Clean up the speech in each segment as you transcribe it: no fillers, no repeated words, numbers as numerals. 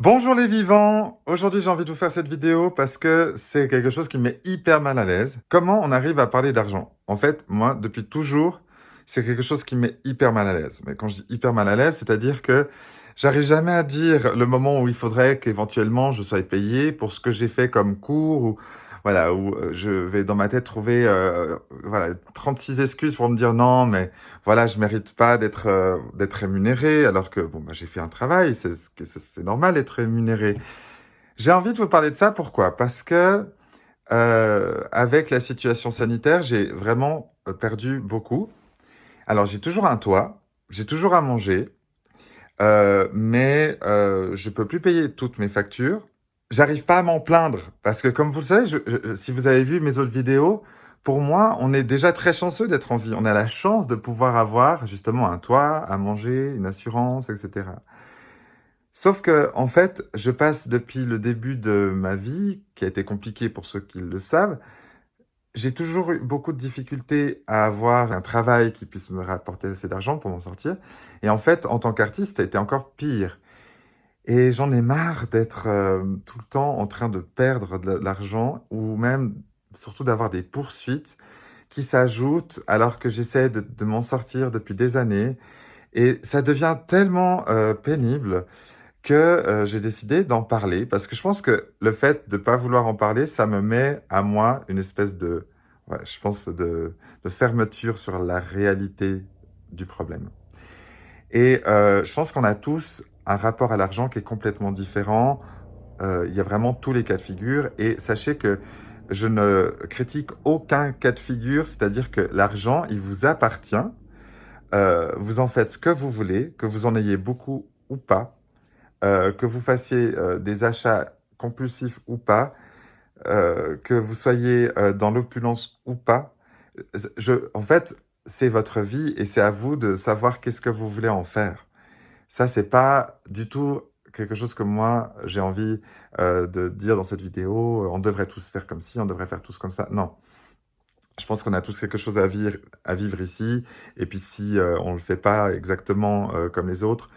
Bonjour les vivants! Aujourd'hui j'ai envie de vous faire cette vidéo parce que c'est quelque chose qui me met hyper mal à l'aise. Comment on arrive à parler d'argent? En fait, moi, depuis toujours, c'est quelque chose qui me met hyper mal à l'aise. Mais quand je dis hyper mal à l'aise, c'est-à-dire que j'arrive jamais à dire le moment où il faudrait qu'éventuellement je sois payé pour ce que j'ai fait comme cours ou voilà, où je vais dans ma tête trouver voilà, 36 excuses pour me dire non, mais voilà, je mérite pas d'être rémunéré alors que bon, bah, j'ai fait un travail, c'est normal d'être rémunéré. J'ai envie de vous parler de ça, pourquoi? Parce que avec la situation sanitaire, j'ai vraiment perdu beaucoup. Alors j'ai toujours un toit, j'ai toujours à manger, mais je peux plus payer toutes mes factures. J'arrive pas à m'en plaindre parce que comme vous le savez, si vous avez vu mes autres vidéos, pour moi, on est déjà très chanceux d'être en vie. On a la chance de pouvoir avoir justement un toit, à manger, une assurance, etc. Sauf que, en fait, je passe depuis le début de ma vie, qui a été compliquée pour ceux qui le savent, j'ai toujours eu beaucoup de difficultés à avoir un travail qui puisse me rapporter assez d'argent pour m'en sortir. Et en fait, en tant qu'artiste, ça a été encore pire. Et j'en ai marre d'être tout le temps en train de perdre de l'argent ou même surtout d'avoir des poursuites qui s'ajoutent alors que j'essaie de m'en sortir depuis des années. Et ça devient tellement pénible que j'ai décidé d'en parler parce que je pense que le fait de ne pas vouloir en parler, ça me met à moi une espèce de, ouais, je pense, de fermeture sur la réalité du problème. Et je pense qu'on a tous un rapport à l'argent qui est complètement différent. Il y a vraiment tous les cas de figure. Et sachez que je ne critique aucun cas de figure, c'est-à-dire que l'argent, il vous appartient. Vous en faites ce que vous voulez, que vous en ayez beaucoup ou pas, que vous fassiez des achats compulsifs ou pas, que vous soyez dans l'opulence ou pas. En fait, c'est votre vie et c'est à vous de savoir qu'est-ce que vous voulez en faire. Ça, c'est pas du tout quelque chose que moi, j'ai envie de dire dans cette vidéo. On devrait tous faire comme ci, on devrait faire tous comme ça. Non. Je pense qu'on a tous quelque chose à vivre ici. Et puis si on ne le fait pas exactement comme les autres,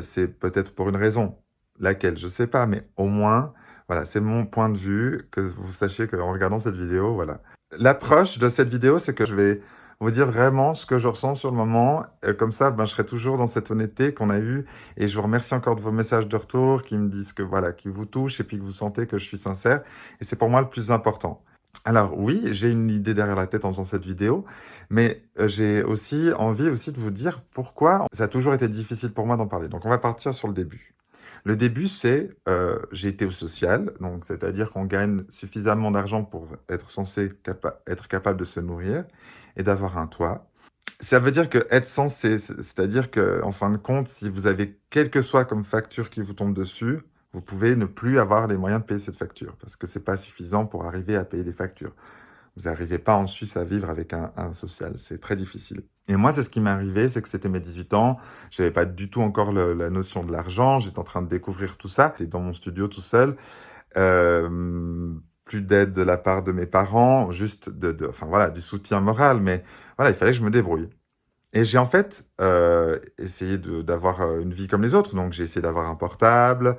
c'est peut-être pour une raison. Laquelle, je sais pas. Mais au moins, voilà, c'est mon point de vue. Que vous sachiez qu'en regardant cette vidéo, voilà. L'approche de cette vidéo, c'est que je vais vous dire vraiment ce que je ressens sur le moment. Comme ça, ben, je serai toujours dans cette honnêteté qu'on a eue. Et je vous remercie encore de vos messages de retour qui me disent que voilà, qui vous touchent et puis que vous sentez que je suis sincère. Et c'est pour moi le plus important. Alors oui, j'ai une idée derrière la tête en faisant cette vidéo, mais j'ai aussi envie aussi de vous dire pourquoi ça a toujours été difficile pour moi d'en parler. Donc on va partir sur le début. Le début, c'est j'ai été au social, donc c'est-à-dire qu'on gagne suffisamment d'argent pour être censé être capable de se nourrir et d'avoir un toit. Ça veut dire que être censé, c'est-à-dire que en fin de compte, si vous avez quelle que soit comme facture qui vous tombe dessus, vous pouvez ne plus avoir les moyens de payer cette facture parce que c'est pas suffisant pour arriver à payer les factures. Vous n'arrivez pas en Suisse à vivre avec un social, c'est très difficile. Et moi, c'est ce qui m'est arrivé, c'est que c'était mes 18 ans, j'avais pas du tout encore la notion de l'argent, j'étais en train de découvrir tout ça, j'étais dans mon studio tout seul, plus d'aide de la part de mes parents, juste enfin voilà, du soutien moral, mais voilà, il fallait que je me débrouille. Et j'ai en fait essayé d'avoir une vie comme les autres. Donc j'ai essayé d'avoir un portable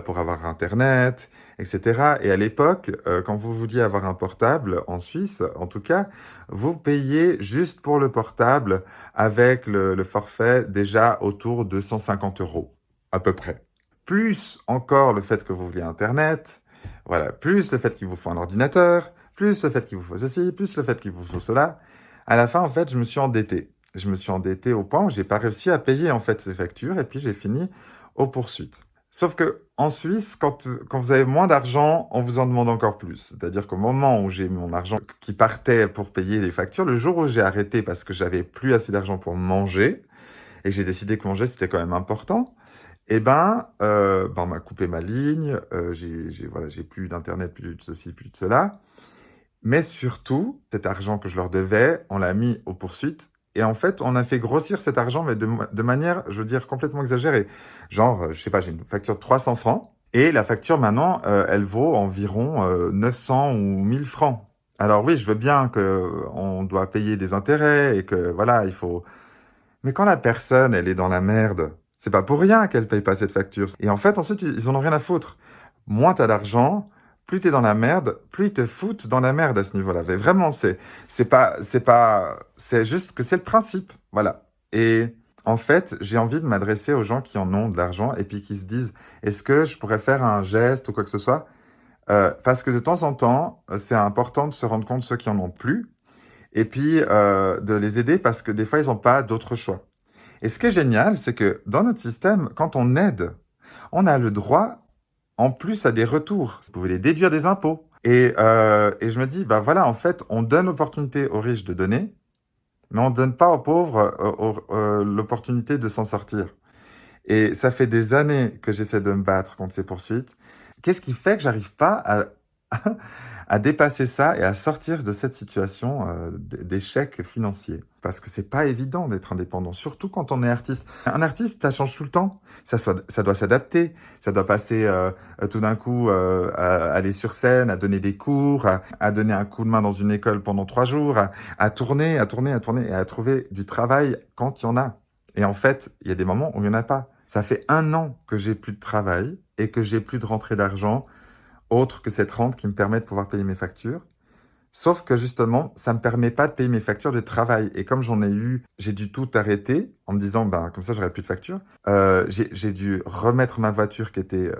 pour avoir Internet, etc. Et à l'époque, quand vous vouliez avoir un portable en Suisse, en tout cas, vous payez juste pour le portable avec le forfait déjà autour de 150 € à peu près. Plus encore le fait que vous vouliez Internet, voilà, plus le fait qu'il vous faut un ordinateur, plus le fait qu'il vous faut ceci, plus le fait qu'il vous faut cela. À la fin, en fait, je me suis endetté. Je me suis endetté au point où j'ai pas réussi à payer en fait ces factures et puis j'ai fini aux poursuites. Sauf que en Suisse, quand vous avez moins d'argent, on vous en demande encore plus. C'est-à-dire qu'au moment où j'ai mon argent qui partait pour payer les factures, le jour où j'ai arrêté parce que j'avais plus assez d'argent pour manger et que j'ai décidé que manger c'était quand même important, eh ben, on m'a coupé ma ligne, voilà, j'ai plus d'internet, plus de ceci, plus de cela. Mais surtout, cet argent que je leur devais, on l'a mis aux poursuites. Et en fait, on a fait grossir cet argent, mais de manière, je veux dire, complètement exagérée. Genre, je sais pas, j'ai une facture de 300 francs. Et la facture, maintenant, elle vaut environ 900 ou 1000 francs. Alors oui, je veux bien que on doit payer des intérêts et que, voilà, il faut... Mais quand la personne, elle est dans la merde, C'est pas pour rien qu'elles payent pas cette facture. Et en fait, ensuite, ils en ont rien à foutre. Moins t'as d'argent, plus t'es dans la merde, plus ils te foutent dans la merde à ce niveau-là. Mais vraiment, c'est juste que c'est le principe. Voilà. Et en fait, j'ai envie de m'adresser aux gens qui en ont de l'argent et puis qui se disent, est-ce que je pourrais faire un geste ou quoi que ce soit? Parce que de temps en temps, c'est important de se rendre compte de ceux qui en ont plus et puis de les aider parce que des fois, ils n'ont pas d'autre choix. Et ce qui est génial, c'est que dans notre système, quand on aide, on a le droit en plus à des retours. Vous pouvez les déduire des impôts. Et je me dis, bah voilà, en fait, on donne l'opportunité aux riches de donner, mais on ne donne pas aux pauvres l'opportunité de s'en sortir. Et ça fait des années que j'essaie de me battre contre ces poursuites. Qu'est-ce qui fait que j'arrive pas à dépasser ça et à sortir de cette situation d'échec financier? Parce que c'est pas évident d'être indépendant, surtout quand on est artiste. Un artiste, ça change tout le temps. Ça doit s'adapter. Ça doit passer tout d'un coup à aller sur scène, à donner des cours, à donner un coup de main dans une école pendant 3 jours, à tourner et à trouver du travail quand il y en a. Et en fait, il y a des moments où il n'y en a pas. Ça fait 1 an que j'ai plus de travail et que j'ai plus de rentrée d'argent autre que cette rente qui me permet de pouvoir payer mes factures. Sauf que justement, ça me permet pas de payer mes factures de travail. Et comme j'en ai eu, j'ai dû tout arrêter en me disant, ben, comme ça, j'aurai plus de factures. J'ai dû remettre ma voiture qui était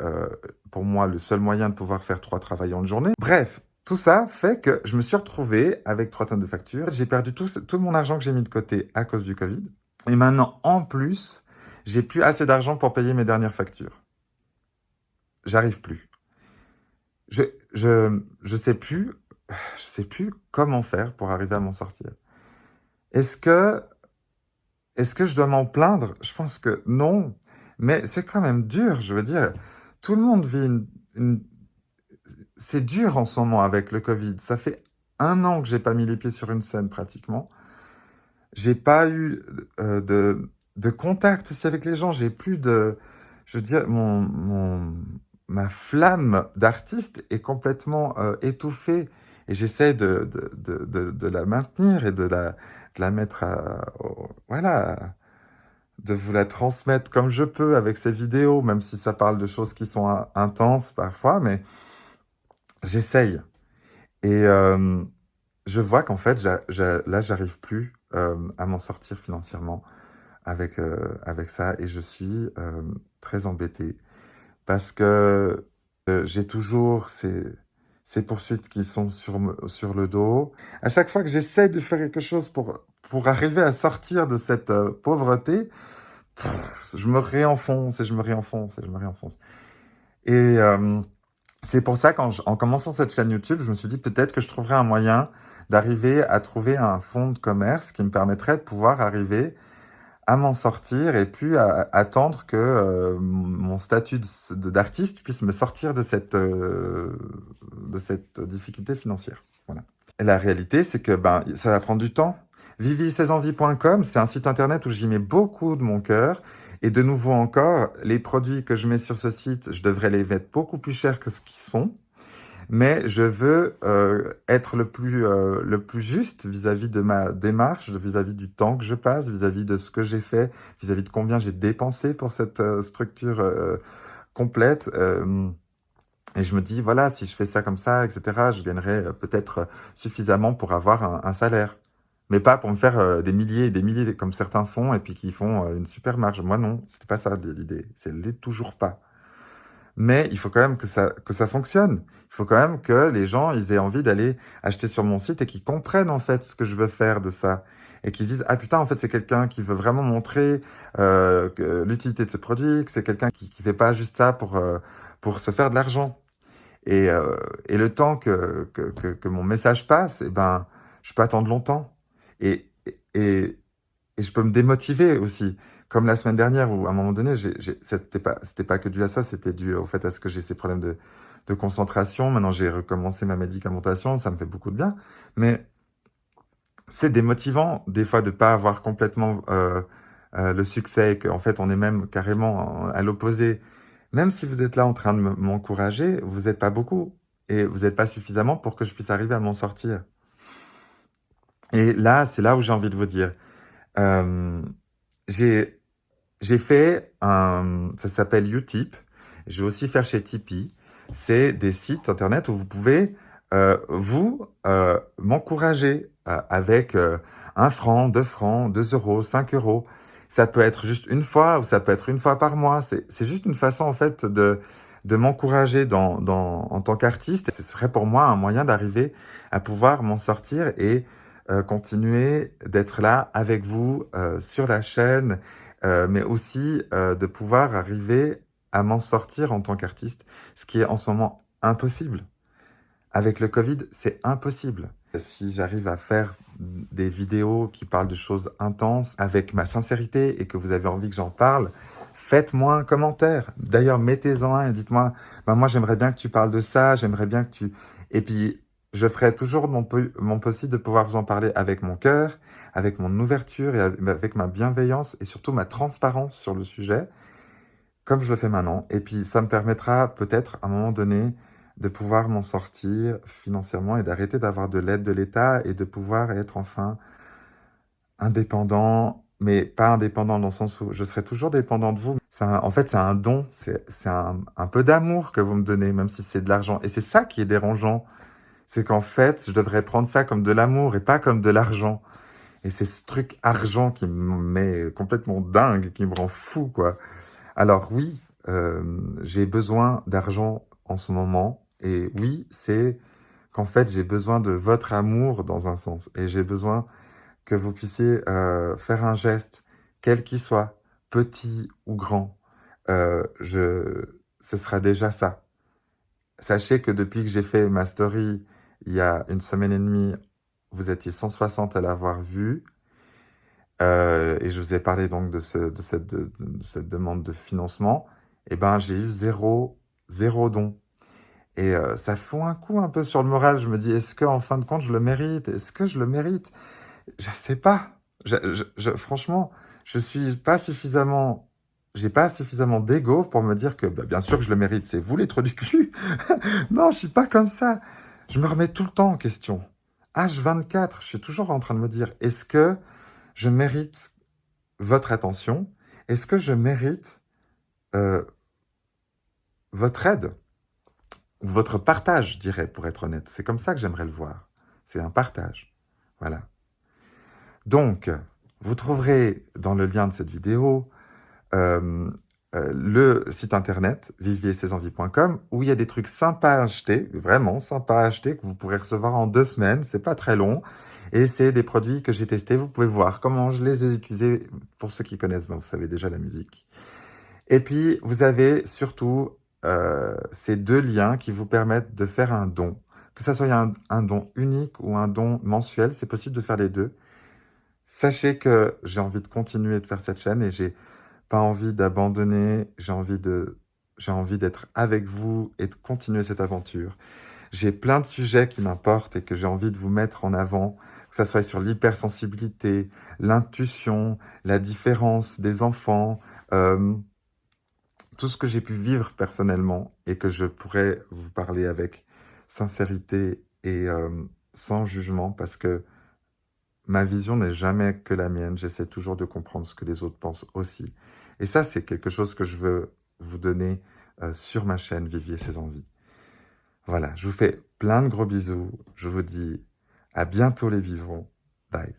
pour moi le seul moyen de pouvoir faire 3 travails en une journée. Bref, tout ça fait que je me suis retrouvé avec 3 tonnes de factures. J'ai perdu tout mon argent que j'ai mis de côté à cause du Covid. Et maintenant, en plus, j'ai plus assez d'argent pour payer mes dernières factures. J'arrive plus. Je, je sais plus comment faire pour arriver à m'en sortir. Est-ce que, est-ce que je dois m'en plaindre? Je pense que non, mais c'est quand même dur, je veux dire. Tout le monde vit c'est dur en ce moment avec le Covid. Ça fait 1 an que j'ai pas mis les pieds sur une scène pratiquement. J'ai pas eu de contact aussi avec les gens. J'ai plus de, je veux dire, ma flamme d'artiste est complètement étouffée et j'essaie de la maintenir et de la mettre voilà, de vous la transmettre comme je peux avec ces vidéos, même si ça parle de choses qui sont intenses parfois, mais j'essaye. Et je vois qu'en fait, là, j'arrive plus à m'en sortir financièrement avec ça et je suis très embêté parce que j'ai toujours ces poursuites qui sont sur le dos. À chaque fois que j'essaie de faire quelque chose pour arriver à sortir de cette pauvreté, je me réenfonce et je me réenfonce et je me réenfonce. Et c'est pour ça qu'en commençant cette chaîne YouTube, je me suis dit peut-être que je trouverais un moyen d'arriver à trouver un fonds de commerce qui me permettrait de pouvoir arriver à m'en sortir et puis à attendre que mon statut d'artiste puisse me sortir de cette difficulté financière. Voilà. Et la réalité, c'est que ben, ça va prendre du temps. Vivi16envies.com, c'est un site internet où j'y mets beaucoup de mon cœur. Et de nouveau encore, les produits que je mets sur ce site, je devrais les mettre beaucoup plus cher que ce qu'ils sont. Mais je veux être le plus juste vis-à-vis de ma démarche, vis-à-vis du temps que je passe, vis-à-vis de ce que j'ai fait, vis-à-vis de combien j'ai dépensé pour cette structure complète. Et je me dis, voilà, si je fais ça comme ça, etc., je gagnerai peut-être suffisamment pour avoir un salaire. Mais pas pour me faire des milliers et des milliers comme certains font et puis qui font une super marge. Moi, non, c'était pas ça l'idée. C'est l'est toujours pas. Mais il faut quand même que ça fonctionne. Il faut quand même que les gens, ils aient envie d'aller acheter sur mon site et qu'ils comprennent en fait ce que je veux faire de ça. Et qu'ils se disent, ah putain, en fait, c'est quelqu'un qui veut vraiment montrer l'utilité de ce produit, que c'est quelqu'un qui fait pas juste ça pour se faire de l'argent. Et le temps que mon message passe, eh ben, je peux attendre longtemps. Et, et, et je peux me démotiver aussi. Comme la semaine dernière où à un moment donné, c'était pas que dû à ça, c'était dû au fait à ce que j'ai ces problèmes de concentration. Maintenant, j'ai recommencé ma médicamentation, ça me fait beaucoup de bien. Mais c'est démotivant des fois de pas avoir complètement le succès et qu'en fait on est même carrément à l'opposé. Même si vous êtes là en train de m'encourager, vous n'êtes pas beaucoup et vous n'êtes pas suffisamment pour que je puisse arriver à m'en sortir. Et là, c'est là où j'ai envie de vous dire. Euh, j'ai J'ai fait un... Ça s'appelle Utip. Je vais aussi faire chez Tipeee. C'est des sites internet où vous pouvez, m'encourager avec 1 franc, 2 francs, 2 euros, 5 euros. Ça peut être juste une fois ou ça peut être une fois par mois. C'est juste une façon, en fait, de m'encourager en tant qu'artiste. Ce serait pour moi un moyen d'arriver à pouvoir m'en sortir et continuer d'être là avec vous sur la chaîne, mais aussi de pouvoir arriver à m'en sortir en tant qu'artiste, ce qui est en ce moment impossible. Avec le Covid, c'est impossible. Si j'arrive à faire des vidéos qui parlent de choses intenses avec ma sincérité et que vous avez envie que j'en parle, faites-moi un commentaire. D'ailleurs, mettez-en un et dites-moi, ben moi j'aimerais bien que tu parles de ça, j'aimerais bien que tu... Et puis, je ferai toujours mon possible de pouvoir vous en parler avec mon cœur, avec mon ouverture et avec ma bienveillance et surtout ma transparence sur le sujet, comme je le fais maintenant. Et puis, ça me permettra peut-être à un moment donné de pouvoir m'en sortir financièrement et d'arrêter d'avoir de l'aide de l'État et de pouvoir être enfin indépendant, mais pas indépendant dans le sens où je serai toujours dépendant de vous. En fait, c'est un don, c'est un peu d'amour que vous me donnez, même si c'est de l'argent. Et c'est ça qui est dérangeant, c'est qu'en fait, je devrais prendre ça comme de l'amour et pas comme de l'argent. Et c'est ce truc argent qui me met complètement dingue, qui me rend fou, quoi. Alors oui, j'ai besoin d'argent en ce moment. Et oui, c'est qu'en fait, j'ai besoin de votre amour dans un sens. Et j'ai besoin que vous puissiez faire un geste, quel qu'il soit, petit ou grand. Ce sera déjà ça. Sachez que depuis que j'ai fait ma story il y a 1 semaine et demie, vous étiez 160 à l'avoir vue. Et je vous ai parlé donc de cette demande de financement. Et ben, j'ai eu zéro don. Et ça fout un coup un peu sur le moral. Je me dis, est-ce que en fin de compte, je le mérite? Est-ce que je le mérite? Je sais pas. Franchement, je suis pas suffisamment, j'ai pas suffisamment d'ego pour me dire que, bah, bien sûr que je le mérite. C'est vous les trous du cul. Non, je suis pas comme ça. Je me remets tout le temps en question. H24, je suis toujours en train de me dire, est-ce que je mérite votre attention? Est-ce que je mérite euh, votre aide? Ou votre partage, je dirais, pour être honnête. C'est comme ça que j'aimerais le voir. C'est un partage. Voilà. Donc, vous trouverez dans le lien de cette vidéo le site internet viviersesenvies.com où il y a des trucs sympas à acheter, vraiment sympas à acheter, que vous pourrez recevoir en 2 semaines. C'est pas très long. Et c'est des produits que j'ai testés. Vous pouvez voir comment je les ai utilisés. Pour ceux qui connaissent, ben, vous savez déjà la musique. Et puis, vous avez surtout ces 2 liens qui vous permettent de faire un don. Que ça soit un don unique ou un don mensuel, c'est possible de faire les deux. Sachez que j'ai envie de continuer de faire cette chaîne et j'ai pas envie d'abandonner. J'ai envie d'être avec vous et de continuer cette aventure. J'ai plein de sujets qui m'importent et que j'ai envie de vous mettre en avant, que ça soit sur l'hypersensibilité, l'intuition, la différence des enfants, euh, tout ce que j'ai pu vivre personnellement et que je pourrais vous parler avec sincérité et sans jugement parce que ma vision n'est jamais que la mienne. J'essaie toujours de comprendre ce que les autres pensent aussi. Et ça, c'est quelque chose que je veux vous donner sur ma chaîne Vivier ses envies. Voilà, je vous fais plein de gros bisous. Je vous dis à bientôt les vivants. Bye.